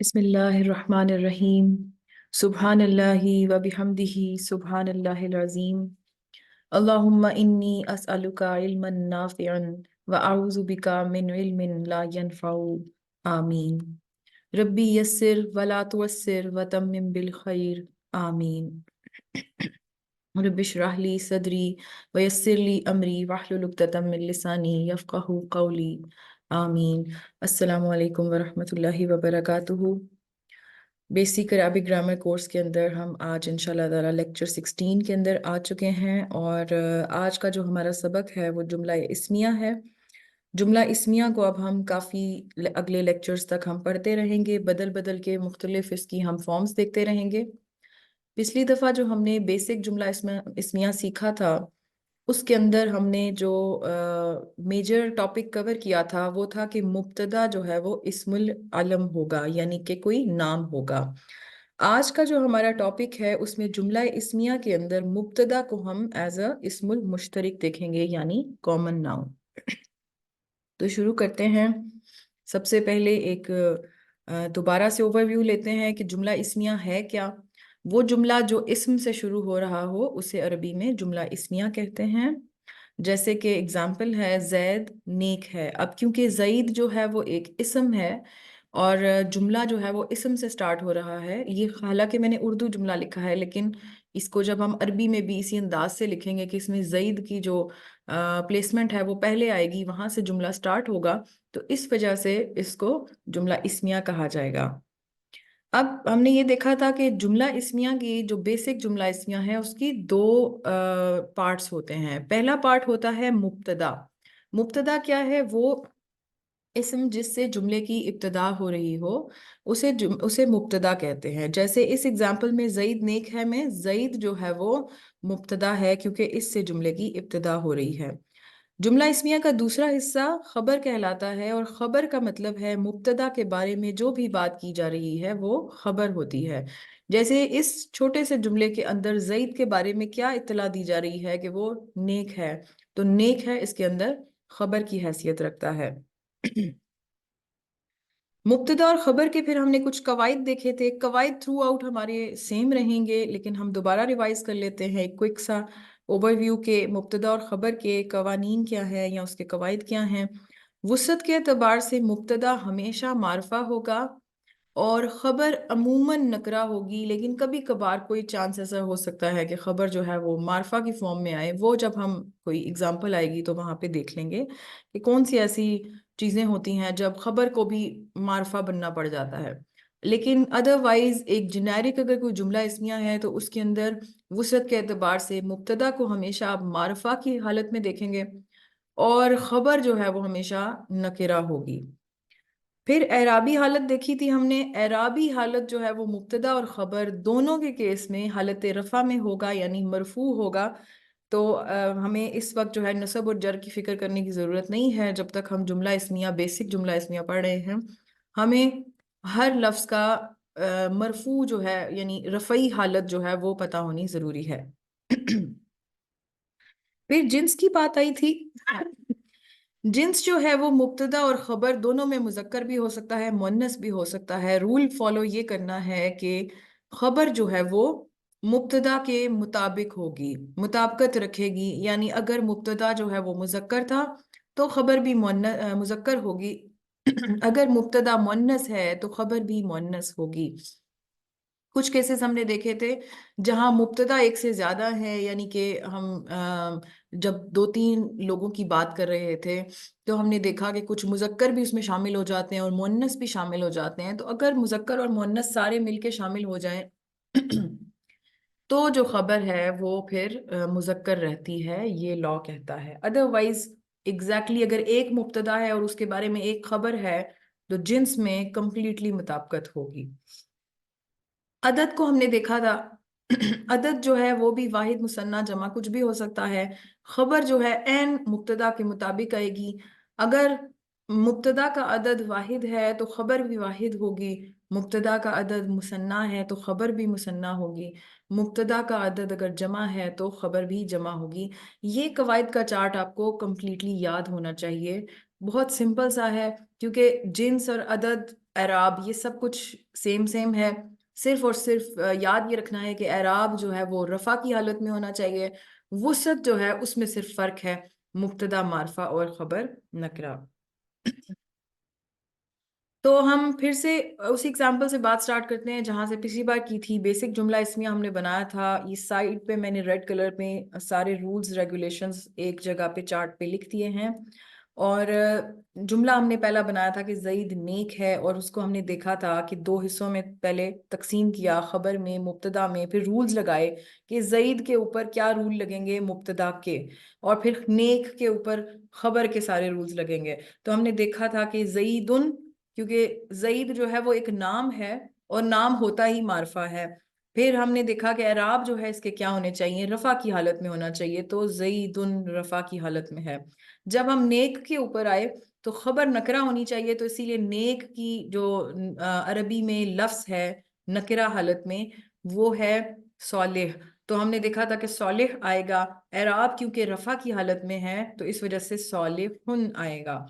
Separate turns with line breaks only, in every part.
بسم اللہ الرحمن الرحیم سبحان اللہ و بحمدہ سبحان اللہ العظیم اللہم انی اسألک علما نافعا و اعوذ بک من علم لا ينفع آمین ربی یسر ولا تعسر وتمم بالخیر آمین رب اشرح لی صدری ویسر لی امری واحلل عقدۃ من لسانی یفقہوا قولی آمین۔ السلام علیکم ورحمۃ اللہ وبرکاتہ۔ بیسک عربک گرامر کورس کے اندر ہم آج انشاءاللہ تعالی لیکچر 16 کے اندر آ چکے ہیں، اور آج کا جو ہمارا سبق ہے وہ جملہ اسمیہ ہے۔ جملہ اسمیہ کو اب ہم کافی اگلے لیکچرز تک ہم پڑھتے رہیں گے، بدل بدل کے مختلف اس کی ہم فارمز دیکھتے رہیں گے۔ پچھلی دفعہ جو ہم نے بیسک جملہ اسمیہ سیکھا تھا، اس کے اندر ہم نے جو میجر ٹاپک کور کیا تھا وہ تھا کہ مبتدا جو ہے وہ اسم العلم ہوگا، یعنی کہ کوئی نام ہوگا۔ آج کا جو ہمارا ٹاپک ہے اس میں جملہ اسمیہ کے اندر مبتدا کو ہم ایز اے اسم المشترک دیکھیں گے، یعنی کامن ناؤن۔ تو شروع کرتے ہیں۔ سب سے پہلے ایک دوبارہ سے اوور ویو لیتے ہیں کہ جملہ اسمیہ ہے کیا۔ وہ جملہ جو اسم سے شروع ہو رہا ہو اسے عربی میں جملہ اسمیہ کہتے ہیں۔ جیسے کہ اگزامپل ہے زید نیک ہے۔ اب کیونکہ زید جو ہے وہ ایک اسم ہے اور جملہ جو ہے وہ اسم سے سٹارٹ ہو رہا ہے، یہ حالانکہ میں نے اردو جملہ لکھا ہے لیکن اس کو جب ہم عربی میں بھی اسی انداز سے لکھیں گے کہ اس میں زید کی جو پلیسمنٹ ہے وہ پہلے آئے گی، وہاں سے جملہ سٹارٹ ہوگا، تو اس وجہ سے اس کو جملہ اسمیہ کہا جائے گا۔ اب ہم نے یہ دیکھا تھا کہ جملہ اسمیہ کی جو بیسک جملہ اسمیہ ہے اس کی دو پارٹس ہوتے ہیں۔ پہلا پارٹ ہوتا ہے مبتدا۔ مبتدا کیا ہے؟ وہ اسم جس سے جملے کی ابتدا ہو رہی ہو اسے مبتدا کہتے ہیں۔ جیسے اس ایگزامپل میں زید نیک ہے میں زید جو ہے وہ مبتدا ہے کیونکہ اس سے جملے کی ابتدا ہو رہی ہے۔ جملہ اسمیہ کا دوسرا حصہ خبر کہلاتا ہے، اور خبر کا مطلب ہے مبتدا کے بارے میں جو بھی بات کی جا رہی ہے وہ خبر ہوتی ہے۔ جیسے اس چھوٹے سے جملے کے اندر زید کے بارے میں کیا اطلاع دی جا رہی ہے کہ وہ نیک ہے، تو نیک ہے اس کے اندر خبر کی حیثیت رکھتا ہے۔ مبتدا اور خبر کے پھر ہم نے کچھ قواعد دیکھے تھے۔ قواعد تھرو آؤٹ ہمارے سیم رہیں گے لیکن ہم دوبارہ ریوائز کر لیتے ہیں ایک کوئک سا اوور ویو کے مبتدا اور خبر کے قوانین کیا ہے یا اس کے قواعد کیا ہیں۔ وسعت کے اعتبار سے مبتدا ہمیشہ معرفہ ہوگا اور خبر عموماً نکرہ ہوگی، لیکن کبھی کبھار کوئی چانس ایسا ہو سکتا ہے کہ خبر جو ہے وہ معرفہ کی فارم میں آئے۔ وہ جب ہم کوئی اگزامپل آئے گی تو وہاں پہ دیکھ لیں گے کہ کون سی ایسی چیزیں ہوتی ہیں جب خبر کو بھی معرفہ بننا پڑ جاتا ہے۔ لیکن ادروائز ایک جنیرک اگر کوئی جملہ اسمیہ ہے تو اس کے اندر وسعت کے اعتبار سے مبتدا کو ہمیشہ آپ معرفہ کی حالت میں دیکھیں گے اور خبر جو ہے وہ ہمیشہ نکرہ ہوگی۔ پھر اعرابی حالت دیکھی تھی ہم نے۔ اعرابی حالت جو ہے وہ مبتدا اور خبر دونوں کے کیس میں حالت رفع میں ہوگا، یعنی مرفوع ہوگا۔ تو ہمیں اس وقت جو ہے نصب اور جر کی فکر کرنے کی ضرورت نہیں ہے جب تک ہم جملہ اسمیہ بیسک جملہ اسمیہ پڑھ رہے ہیں۔ ہمیں ہر لفظ کا مرفوع جو ہے یعنی رفعی حالت جو ہے وہ پتہ ہونی ضروری ہے۔ پھر جنس کی بات آئی تھی۔ جنس جو ہے وہ مبتدا اور خبر دونوں میں مذکر بھی ہو سکتا ہے، مؤنث بھی ہو سکتا ہے۔ رول فالو یہ کرنا ہے کہ خبر جو ہے وہ مبتدا کے مطابق ہوگی، مطابقت رکھے گی، یعنی اگر مبتدا جو ہے وہ مذکر تھا تو خبر بھی مذکر ہوگی، اگر مبتدا مؤنث ہے تو خبر بھی مؤنث ہوگی۔ کچھ کیسز ہم نے دیکھے تھے جہاں مبتدا ایک سے زیادہ ہے، یعنی کہ ہم جب دو تین لوگوں کی بات کر رہے تھے تو ہم نے دیکھا کہ کچھ مذکر بھی اس میں شامل ہو جاتے ہیں اور مؤنث بھی شامل ہو جاتے ہیں۔ تو اگر مذکر اور مؤنث سارے مل کے شامل ہو جائیں تو جو خبر ہے وہ پھر مذکر رہتی ہے، یہ لا کہتا ہے۔ ادروائز ایگزیکٹلی اگر ایک مبتدا ہے اور اس کے بارے میں ایک خبر ہے تو جنس میں کمپلیٹلی مطابقت ہوگی۔ عدد کو ہم نے دیکھا تھا۔ عدد جو ہے وہ بھی واحد، مثنیٰ، جمع کچھ بھی ہو سکتا ہے۔ خبر جو ہے عین مبتدا کے مطابق آئے گی۔ اگر مبتدا کا عدد واحد ہے تو خبر بھی واحد ہوگی، مبتدا کا عدد مثنیٰ ہے تو خبر بھی مثنیٰ ہوگی، مبتدا کا عدد اگر جمع ہے تو خبر بھی جمع ہوگی۔ یہ قواعد کا چارٹ آپ کو کمپلیٹلی یاد ہونا چاہیے۔ بہت سمپل سا ہے کیونکہ جنس اور عدد اعراب، یہ سب کچھ سیم ہے. صرف اور صرف یاد یہ رکھنا ہے کہ اعراب جو ہے وہ رفع کی حالت میں ہونا چاہیے. وسعت جو ہے اس میں صرف فرق ہے مبتدا معرفہ اور خبر نکرہ. تو ہم پھر سے اسی ایگزامپل سے بات سٹارٹ کرتے ہیں جہاں سے پچھلی بار کی تھی. بیسک جملہ اسمیہ ہم نے بنایا تھا. اس سائڈ پہ میں نے ریڈ کلر میں سارے رولز ریگولیشنز ایک جگہ پہ چارٹ پہ لکھ دیے ہیں. اور جملہ ہم نے پہلا بنایا تھا کہ زید نیک ہے، اور اس کو ہم نے دیکھا تھا کہ دو حصوں میں پہلے تقسیم کیا، خبر میں، مبتدا میں. پھر رولز لگائے کہ زید کے اوپر کیا رول لگیں گے مبتدا کے، اور پھر نیک کے اوپر خبر کے سارے رولز لگیں گے. تو ہم نے دیکھا تھا کہ زیدن، کیونکہ زید جو ہے وہ ایک نام ہے اور نام ہوتا ہی معرفہ ہے. پھر ہم نے دیکھا کہ اعراب جو ہے اس کے کیا ہونے چاہیے، رفع کی حالت میں ہونا چاہیے. تو زیدن رفع کی حالت میں ہے. جب ہم نیک کے اوپر آئے تو خبر نکرہ ہونی چاہیے. تو اسی لیے نیک کی جو عربی میں لفظ ہے نکرہ حالت میں وہ ہے صالح. تو ہم نے دیکھا تھا کہ صالح آئے گا. اعراب کیونکہ رفع کی حالت میں ہے تو اس وجہ سے صالحن آئے گا.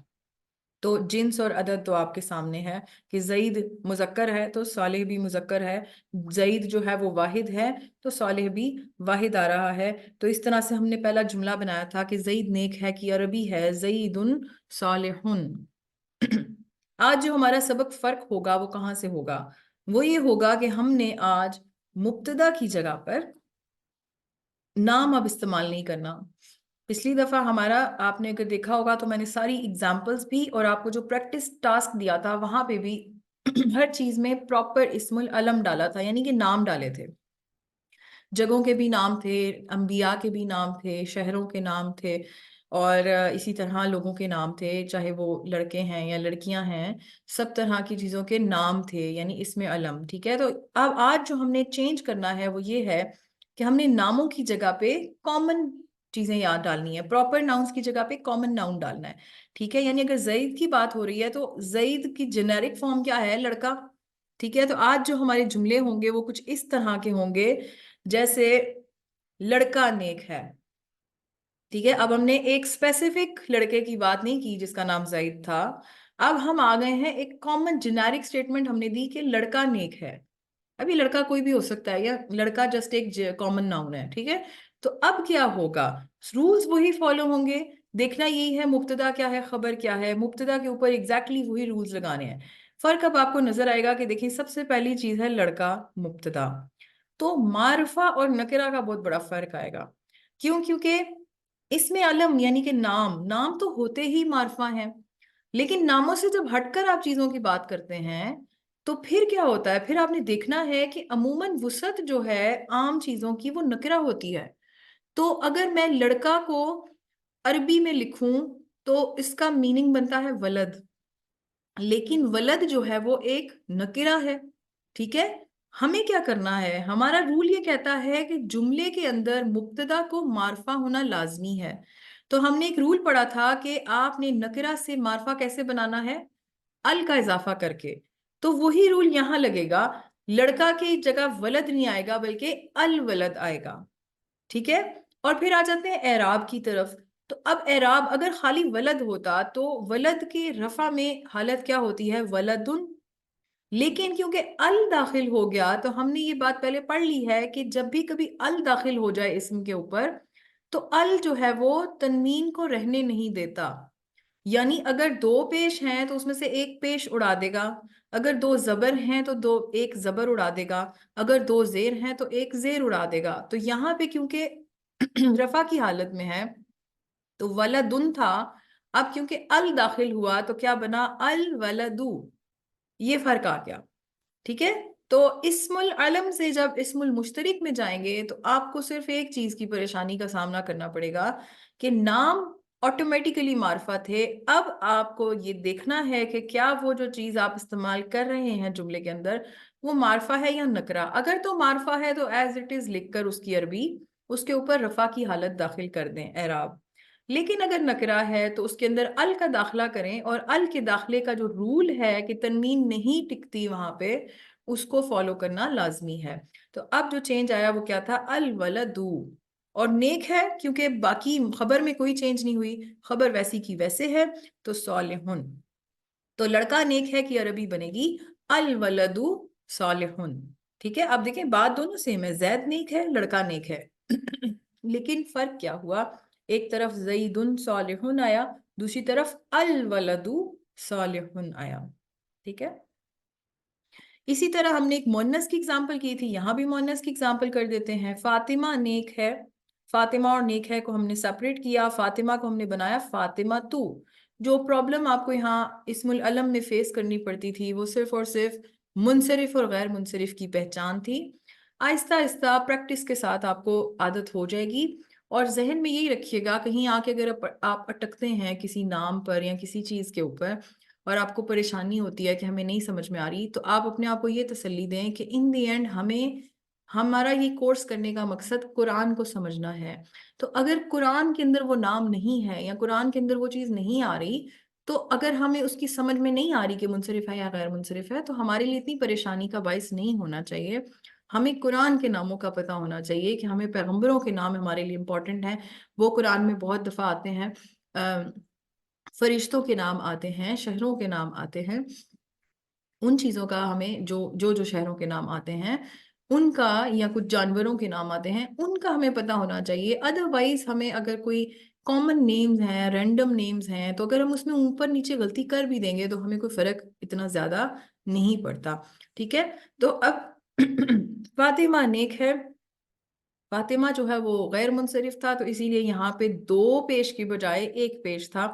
تو جنس اور عدد تو آپ کے سامنے ہے کہ زید مذکر ہے تو صالح بھی مذکر ہے. زید جو ہے وہ واحد ہے تو صالح بھی واحد آ رہا ہے. تو اس طرح سے ہم نے پہلا جملہ بنایا تھا کہ زید نیک ہے کی عربی ہے زید صالحن. آج جو ہمارا سبق فرق ہوگا وہ کہاں سے ہوگا؟ وہ یہ ہوگا کہ ہم نے آج مبتدا کی جگہ پر نام اب استعمال نہیں کرنا. پچھلی دفعہ ہمارا آپ نے اگر دیکھا ہوگا تو میں نے ساری ایگزامپلز بھی اور آپ کو جو پریکٹس ٹاسک دیا تھا وہاں پہ بھی ہر چیز میں پراپر اسم العلم ڈالا تھا، یعنی کہ نام ڈالے تھے. جگہوں کے بھی نام تھے، انبیاء کے بھی نام تھے، شہروں کے نام تھے، اور اسی طرح لوگوں کے نام تھے، چاہے وہ لڑکے ہیں یا لڑکیاں ہیں، سب طرح کی چیزوں کے نام تھے، یعنی اسم علم. ٹھیک ہے، تو اب آج جو ہم نے چینج کرنا ہے وہ یہ ہے کہ ہم نے ناموں کی جگہ پہ کامن چیزیں یاد ڈالنی ہے. پراپر ناؤنس کی جگہ پہ کامن ناؤن ڈالنا ہے. ٹھیک ہے، یعنی اگر زید کی بات ہو رہی ہے تو زید کی جنیرک فارم کیا ہے؟ لڑکا. ٹھیک ہے، تو آج جو ہمارے جملے ہوں گے وہ کچھ اس طرح کے ہوں گے جیسے لڑکا نیک ہے. ٹھیک ہے، اب ہم نے ایک اسپیسیفک لڑکے کی بات نہیں کی جس کا نام زید تھا. اب ہم آ گئے ہیں ایک کامن جنیرک سٹیٹمنٹ ہم نے دی کہ لڑکا نیک ہے. ابھی لڑکا کوئی بھی ہو سکتا ہے یا لڑکا جسٹ ایک کامن ناؤن ہے. ٹھیک ہے، تو اب کیا ہوگا؟ رولز وہی فالو ہوں گے. دیکھنا یہی ہے مبتدا کیا ہے، خبر کیا ہے. مبتدا کے اوپر ایگزیکٹلی وہی رولز لگانے ہیں. فرق اب آپ کو نظر آئے گا کہ دیکھیں سب سے پہلی چیز ہے لڑکا مبتدا. تو معرفہ اور نکرہ کا بہت بڑا فرق آئے گا. کیونکہ اس میں علم یعنی کہ نام تو ہوتے ہی معرفہ ہیں، لیکن ناموں سے جب ہٹ کر آپ چیزوں کی بات کرتے ہیں تو پھر کیا ہوتا ہے؟ پھر آپ نے دیکھنا ہے کہ عموماً وسعت جو ہے عام چیزوں کی وہ نکرہ ہوتی ہے. تو اگر میں لڑکا کو عربی میں لکھوں تو اس کا میننگ بنتا ہے ولد، لیکن ولد جو ہے وہ ایک نکرہ ہے. ٹھیک ہے، ہمیں کیا کرنا ہے؟ ہمارا رول یہ کہتا ہے کہ جملے کے اندر مبتدا کو معرفہ ہونا لازمی ہے. تو ہم نے ایک رول پڑھا تھا کہ آپ نے نکرہ سے معرفہ کیسے بنانا ہے؟ ال کا اضافہ کر کے. تو وہی رول یہاں لگے گا. لڑکا کی جگہ ولد نہیں آئے گا بلکہ الولد آئے گا. ٹھیک ہے، اور پھر آ جاتے ہیں اعراب کی طرف. تو اب اعراب اگر خالی ولد ہوتا تو ولد کے رفع میں حالت کیا ہوتی ہے؟ ولدن. لیکن کیونکہ ال داخل ہو گیا تو ہم نے یہ بات پہلے پڑھ لی ہے کہ جب بھی کبھی ال داخل ہو جائے اسم کے اوپر تو ال جو ہے وہ تنوین کو رہنے نہیں دیتا. یعنی اگر دو پیش ہیں تو اس میں سے ایک پیش اڑا دے گا، اگر دو زبر ہیں تو ایک زبر اڑا دے گا، اگر دو زیر ہیں تو ایک زیر اڑا دے گا. تو یہاں پہ کیونکہ رفع کی حالت میں ہے تو ولدن تھا، اب کیونکہ ال داخل ہوا تو کیا بنا؟ الولدو. یہ فرق آ گیا. ٹھیک ہے، تو اسم العلم سے جب اسم المشترک میں جائیں گے تو آپ کو صرف ایک چیز کی پریشانی کا سامنا کرنا پڑے گا کہ نام آٹومیٹیکلی معرفہ تھے. اب آپ کو یہ دیکھنا ہے کہ کیا وہ جو چیز آپ استعمال کر رہے ہیں جملے کے اندر وہ معرفہ ہے یا نکرہ. اگر تو معرفہ ہے تو ایز اٹ از لکھ کر اس کی عربی اس کے اوپر رفع کی حالت داخل کر دیں اعراب. لیکن اگر نکرہ ہے تو اس کے اندر ال کا داخلہ کریں، اور ال کے داخلے کا جو رول ہے کہ تنوین نہیں ٹکتی وہاں پہ، اس کو فالو کرنا لازمی ہے. تو اب جو چینج آیا وہ کیا تھا؟ الولدو. اور نیک ہے کیونکہ باقی خبر میں کوئی چینج نہیں ہوئی، خبر ویسی کی ویسے ہے تو صالحن. تو لڑکا نیک ہے کی عربی بنے گی الولدو صالحن. ٹھیک ہے، اب دیکھیں بات دونوں سیم ہے، زید نیک ہے، لڑکا نیک ہے. لیکن فرق کیا ہوا، ایک طرف زیدن صالحن آیا، دوسری طرف الولدو صالحن آیا. ٹھیک ہے، اسی طرح ہم نے ایک مونس کی اگزامپل کی تھی، یہاں بھی مونس کی اگزامپل کر دیتے ہیں. فاطمہ نیک ہے، فاطمہ اور نیک ہے کو ہم نے سپریٹ کیا، فاطمہ کو ہم نے بنایا فاطمہ تو. جو پرابلم آپ کو یہاں اسم العلم میں فیس کرنی پڑتی تھی وہ صرف اور صرف منصرف اور غیر منصرف کی پہچان تھی. آہستہ آہستہ پریکٹس کے ساتھ آپ کو عادت ہو جائے گی. اور ذہن میں یہی رکھیے گا، کہیں آ کے اگر آپ اٹکتے ہیں کسی نام پر یا کسی چیز کے اوپر اور آپ کو پریشانی ہوتی ہے کہ ہمیں نہیں سمجھ میں آ رہی، تو آپ اپنے آپ کو یہ تسلی دیں کہ ان دی اینڈ ہمارا یہ کورس کرنے کا مقصد قرآن کو سمجھنا ہے. تو اگر قرآن کے اندر وہ نام نہیں ہے یا قرآن کے اندر وہ چیز نہیں آ رہی، تو اگر ہمیں اس کی سمجھ میں نہیں آ رہی کہ منصرف ہے یا غیر منصرف ہے، تو ہمارے لیے اتنی پریشانی کا باعث نہیں ہونا چاہیے. ہمیں قرآن کے ناموں کا پتہ ہونا چاہیے کہ ہمیں پیغمبروں کے نام ہمارے لیے امپورٹنٹ ہیں. وہ قرآن میں بہت دفعہ آتے ہیں، فرشتوں کے نام آتے ہیں، شہروں کے نام آتے ہیں. ان چیزوں کا ہمیں جو شہروں کے نام آتے ہیں ان کا، یا کچھ جانوروں کے نام آتے ہیں ان کا ہمیں پتہ ہونا چاہیے. ادروائز ہمیں اگر کوئی کامن نیمز ہیں، رینڈم نیمز ہیں، تو اگر ہم اس میں اوپر نیچے غلطی کر بھی دیں گے تو ہمیں کوئی فرق اتنا زیادہ نہیں پڑتا. ٹھیک ہے، تو اب فاطمہ نیک ہے، فاطمہ جو ہے وہ غیر منصرف تھا، تو اسی لیے یہاں پہ 2 پیش کی بجائے 1 پیش تھا.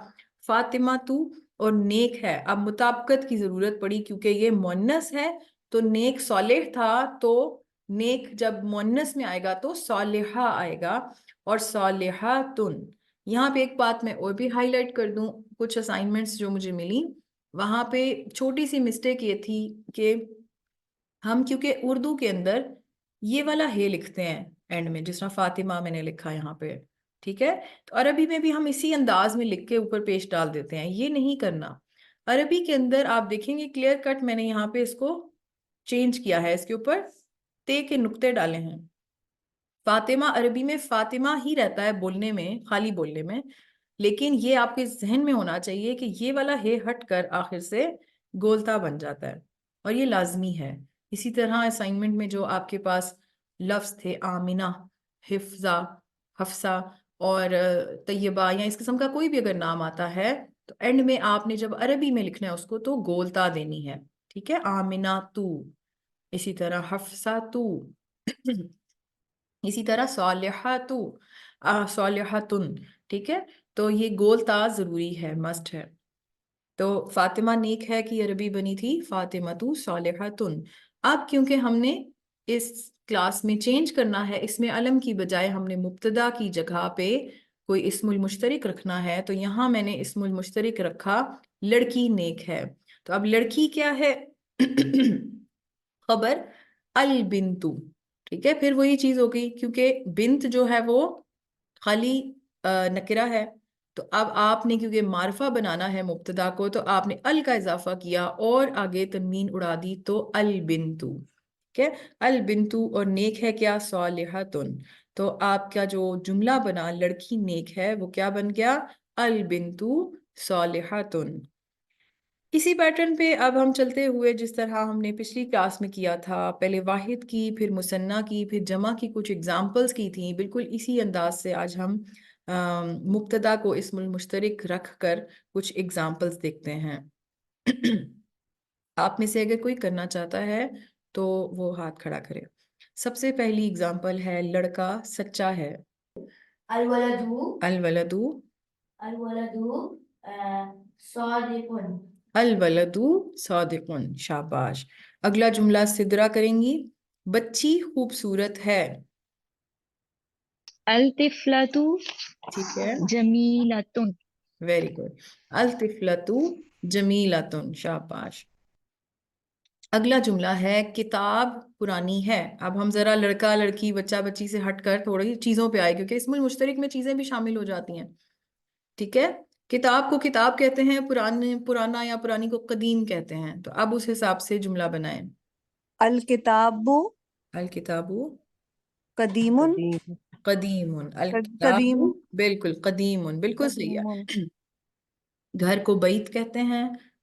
فاطمہ تو اور نیک ہے، اب مطابقت کی ضرورت پڑی کیونکہ یہ مونس ہے. تو نیک صالح تھا، تو نیک جب مونس میں آئے گا تو صالحہ آئے گا، اور صالحاتن. یہاں پہ ایک بات میں اور بھی ہائی لائٹ کر دوں، کچھ اسائنمنٹس جو مجھے ملی وہاں پہ چھوٹی سی مسٹیک یہ تھی کہ ہم کیونکہ اردو کے اندر یہ والا ہے لکھتے ہیں اینڈ میں، جس طرح فاطمہ میں نے لکھا یہاں پہ. ٹھیک ہے، تو عربی میں بھی ہم اسی انداز میں لکھ کے اوپر پیش ڈال دیتے ہیں، یہ نہیں کرنا. عربی کے اندر آپ دیکھیں گے کلیئر کٹ میں نے یہاں پہ اس کو چینج کیا ہے، اس کے اوپر تے کے نقطے ڈالے ہیں. فاطمہ عربی میں فاطمہ ہی رہتا ہے بولنے میں، خالی بولنے میں، لیکن یہ آپ کے ذہن میں ہونا چاہیے کہ یہ والا ہے ہٹ کر آخر سے گولتا بن جاتا ہے، اور یہ لازمی ہے. اسی طرح اسائنمنٹ میں جو آپ کے پاس لفظ تھے آمینہ، حفظہ، حفصہ اور طیبہ، یا اس قسم کا کوئی بھی اگر نام آتا ہے تو اینڈ میں آپ نے جب عربی میں لکھنا ہے اس کو تو گولتا دینی ہے. ٹھیک ہے، آمینہ تو، اسی طرح حفصہ تو، اسی طرح صالحہ تو، صالحتن. ٹھیک ہے، تو یہ گولتا ضروری ہے، مسٹ ہے. تو فاطمہ نیک ہے کی عربی بنی تھی فاطمہ تو صالحتن. اب کیونکہ ہم نے اس کلاس میں چینج کرنا ہے، اس میں علم کی بجائے ہم نے مبتدا کی جگہ پہ کوئی اسم المشترک رکھنا ہے، تو یہاں میں نے اسم المشترک رکھا لڑکی نیک ہے. تو اب لڑکی کیا ہے؟ خبر البنتو. ٹھیک ہے، پھر وہی چیز ہو گئی کیونکہ بنت جو ہے وہ خالی نکرہ ہے، تو اب آپ نے کیونکہ معرفہ بنانا ہے مبتدا کو، تو آپ نے ال کا اضافہ کیا اور آگے تنوین اڑا دی، تو البنتو. ٹھیک ہے، البنتو، اور نیک ہے کیا؟ صالحتن. تو آپ کا جو جملہ بنا لڑکی نیک ہے وہ کیا بن گیا؟ البنتو صالحتن. اسی پیٹرن پہ اب ہم چلتے ہوئے جس طرح ہم نے پچھلی کلاس میں کیا تھا، پہلے واحد کی، پھر مثنیٰ کی، پھر جمع کی کچھ اگزامپلس کی تھیں، بالکل اسی انداز سے آج ہم مبتدا کو اسم المشترک رکھ کر کچھ اگزامپلس دیکھتے ہیں. آپ میں سے اگر کوئی کرنا چاہتا ہے تو وہ ہاتھ کھڑا کرے. سب سے پہلی اگزامپل ہے لڑکا سچا ہے. الولدو، الولدو، الولدو صادقن، الولدو صادقن. شاباش. اگلا جملہ سدرا کریں گی. بچی خوبصورت ہے.
الطفلة
ٹھیک ہے،
جميلة.
Very good. الطفلۃ جمیلۃ. شاباش. اگلا جملہ ہے کتاب پرانی ہے. اب ہم ذرا لڑکا لڑکی بچہ بچی سے ہٹ کر تھوڑی چیزوں پہ آئے کیونکہ اسم المشترک میں چیزیں بھی شامل ہو جاتی ہیں. ٹھیک ہے، کتاب کو کتاب کہتے ہیں، پرانا یا پرانی کو قدیم کہتے ہیں. تو اب اس حساب سے جملہ بنائیں.
الکتاب
الکتاب
قدیم
قدیم. الکتاب
قدیم
بالکل قدیم، بالکل صحیح
قدیم
ہے. گھر کو بیت کہتے ہیں،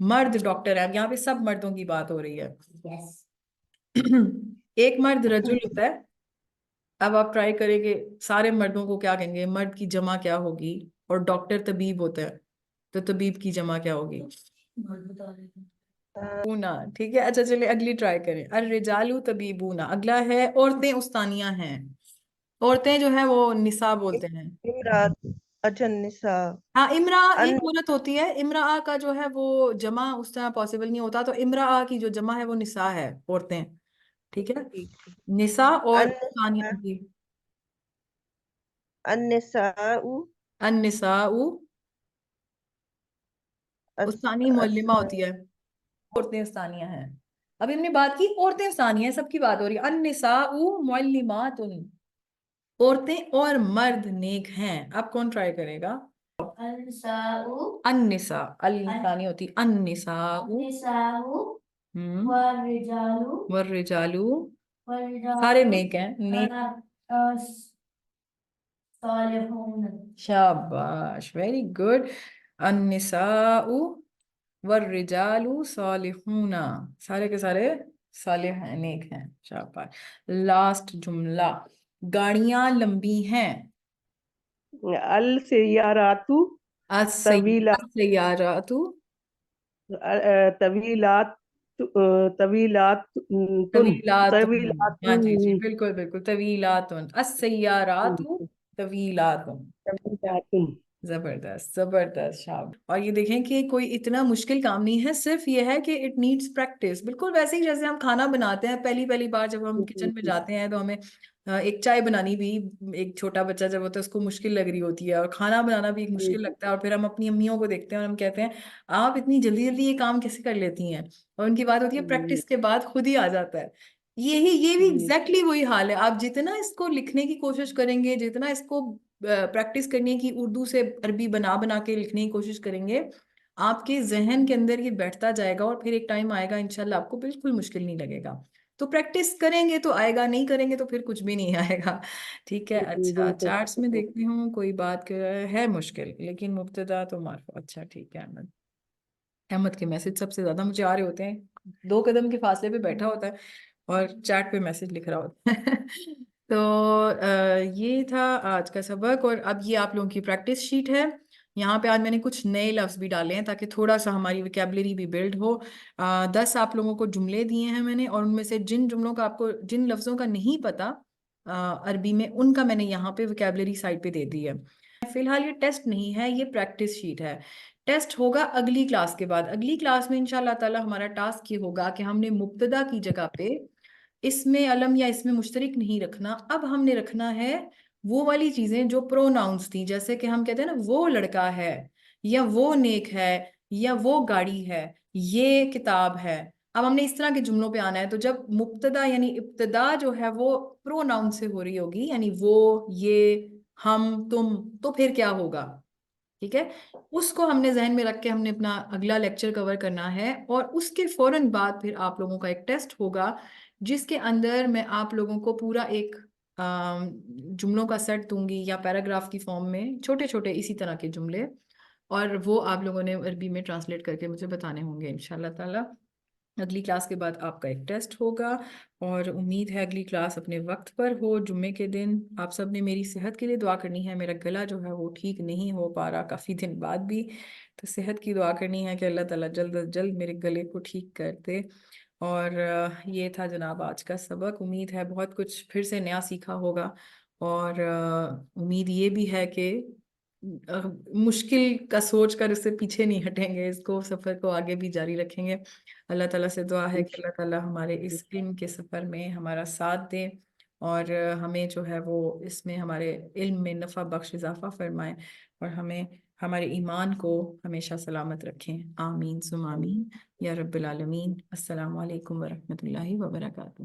مرد ڈاکٹر ہے. اب یہاں پہ سب مردوں کی بات ہو رہی ہے. ایک مرد رجل ہوتا ہے. اب آپ ٹرائی کریں کہ سارے مردوں کو کیا کہیں گے, مرد کی جمع کیا ہوگی, اور ڈاکٹر طبیب ہوتا ہے تو طبیب کی جمع کیا ہوگی؟ اونا. ٹھیک ہے, اچھا چلے اگلی ٹرائی کریں. الرجال طبیبونا. اگلا ہے عورتیں استانیہ ہیں. عورتیں جو ہے وہ نساء بولتے ہیں.
امرات اچھا نساء
ہاں, امرا ایک عورت ہوتی ہے. امرا کا جو ہے وہ جمع اس طرح پاسبل نہیں ہوتا, تو امرا کی جو جمع ہے وہ نساء ہے, عورتیں. ٹھیک ہے, نساء اور ثانیہ کی
النساء
النساء استانی معلمہ ہوتی ہے. عورتیں استانیہ ہیں. ابھی ہم نے بات کی عورتیں استانیہ ہیں, سب کی بات ہو رہی ہے. النساء معلمات. عورتیں اور مرد نیک ہیں. اب کون ٹرائی کرے گا؟ النساء. الانسانی ہوتی النساء. والرجال. سارے نیک ہیں. نیک. شاباش, ویری گڈ. النساء والرجال صالحون. سارے کے سارے صالح ہیں, نیک ہیں. شاباش. لاسٹ جملہ, گاڑیاں لمبی ہیں.
السیارات طویلات
السیارات
طویلات طویلات
طویلات.
طویلات
ہاں جی جی, بالکل بالکل. طویلات. السیارات طویلات. زبردست زبردست. شاب. اور یہ دیکھیں کہ کوئی اتنا مشکل کام نہیں ہے, صرف یہ ہے کہ اٹ نیڈس پریکٹس. بالکل ویسے ہی جیسے ہم کھانا بناتے ہیں, پہلی بار جب ہم کچن میں جاتے ہیں تو ہمیں ایک چائے بنانی بھی, ایک چھوٹا بچہ جب ہوتا ہے اس کو مشکل لگ رہی ہوتی ہے, اور کھانا بنانا بھی ایک مشکل لگتا ہے. اور پھر ہم اپنی امیوں کو دیکھتے ہیں اور ہم کہتے ہیں آپ اتنی جلدی جلدی یہ کام کیسے کر لیتی ہیں, اور ان کی بات ہوتی ہے پریکٹس کے بعد خود ہی آ جاتا ہے. یہ بھی ایگزیکٹلی وہی حال ہے. آپ جتنا اس کو لکھنے کی کوشش کریں گے, جتنا اس کو پریکٹس کرنے کی, اردو سے عربی بنا بنا کے لکھنے کی کوشش کریں گے, آپ کے ذہن کے اندر یہ بیٹھتا جائے گا, اور پھر ایک ٹائم آئے گا انشاءاللہ آپ کو بالکل مشکل نہیں لگے گا. تو پریکٹس کریں گے تو آئے گا, نہیں کریں گے تو پھر کچھ بھی نہیں آئے گا. ٹھیک ہے, اچھا چارٹس میں دیکھتی ہوں کوئی بات ہے مشکل, لیکن مبتدا تو مرفوع. اچھا ٹھیک ہے. احمد کے میسج سب سے زیادہ مجھے آ رہے ہوتے ہیں, 2 قدم کے فاصلے پہ بیٹھا ہوتا ہے اور چیٹ پہ میسج لکھ رہا ہوتا ہے. تو یہ تھا آج کا سبق, اور اب یہ آپ لوگوں کی پریکٹس شیٹ ہے. یہاں پہ آج میں نے کچھ نئے لفظ بھی ڈالے ہیں تاکہ تھوڑا سا ہماری ویکیبلری بھی بلڈ ہو. 10 آپ لوگوں کو جملے دیے ہیں میں نے, اور ان میں سے جن جملوں کا آپ کو, جن لفظوں کا نہیں پتا عربی میں, ان کا میں نے یہاں پہ ویکیبلری سائٹ پہ دے دی ہے. فی الحال یہ ٹیسٹ نہیں ہے, یہ پریکٹس شیٹ ہے. ٹیسٹ ہوگا اگلی کلاس کے بعد. اگلی کلاس میں انشاءاللہ تعالی ہمارا ٹاسک یہ ہوگا کہ ہم نے مبتدا کی جگہ پہ اس میں علم یا اس میں مشترک نہیں رکھنا. اب ہم نے رکھنا ہے وہ والی چیزیں جو پروناؤنس تھیں, جیسے کہ ہم کہتے ہیں نا وہ لڑکا ہے, یا وہ نیک ہے, یا وہ گاڑی ہے, یہ کتاب ہے. اب ہم نے اس طرح کے جملوں پہ آنا ہے. تو جب مبتدا یعنی ابتدا جو ہے وہ پروناؤن سے ہو رہی ہوگی, یعنی وہ, یہ, ہم, تم, تو پھر کیا ہوگا؟ ٹھیک ہے, اس کو ہم نے ذہن میں رکھ کے ہم نے اپنا اگلا لیکچر کور کرنا ہے. اور اس کے فوراً بعد پھر آپ لوگوں کا ایک ٹیسٹ ہوگا, جس کے اندر میں آپ لوگوں کو پورا ایک جملوں کا سیٹ دوں گی, یا پیراگراف کی فارم میں چھوٹے چھوٹے اسی طرح کے جملے, اور وہ آپ لوگوں نے عربی میں ٹرانسلیٹ کر کے مجھے بتانے ہوں گے انشاءاللہ تعالی. اگلی کلاس کے بعد آپ کا ایک ٹیسٹ ہوگا, اور امید ہے اگلی کلاس اپنے وقت پر ہو, جمعے کے دن. آپ سب نے میری صحت کے لیے دعا کرنی ہے. میرا گلا جو ہے وہ ٹھیک نہیں ہو پا رہا کافی دن بعد بھی, تو صحت کی دعا کرنی ہے کہ اللہ تعالیٰ جلد از جلد میرے گلے کو ٹھیک کر دے. اور یہ تھا جناب آج کا سبق. امید ہے بہت کچھ پھر سے نیا سیکھا ہوگا, اور امید یہ بھی ہے کہ مشکل کا سوچ کر اس سے پیچھے نہیں ہٹیں گے, اس کو سفر کو آگے بھی جاری رکھیں گے. اللہ تعالیٰ سے دعا ہے کہ اللہ تعالیٰ ہمارے اس علم کے سفر میں ہمارا ساتھ دے, اور ہمیں جو ہے وہ اس میں ہمارے علم میں نفع بخش اضافہ فرمائے, اور ہمیں ہمارے ایمان کو ہمیشہ سلامت رکھیں. آمین ثم آمین یا رب العالمین. السلام علیکم ورحمۃ اللہ وبرکاتہ.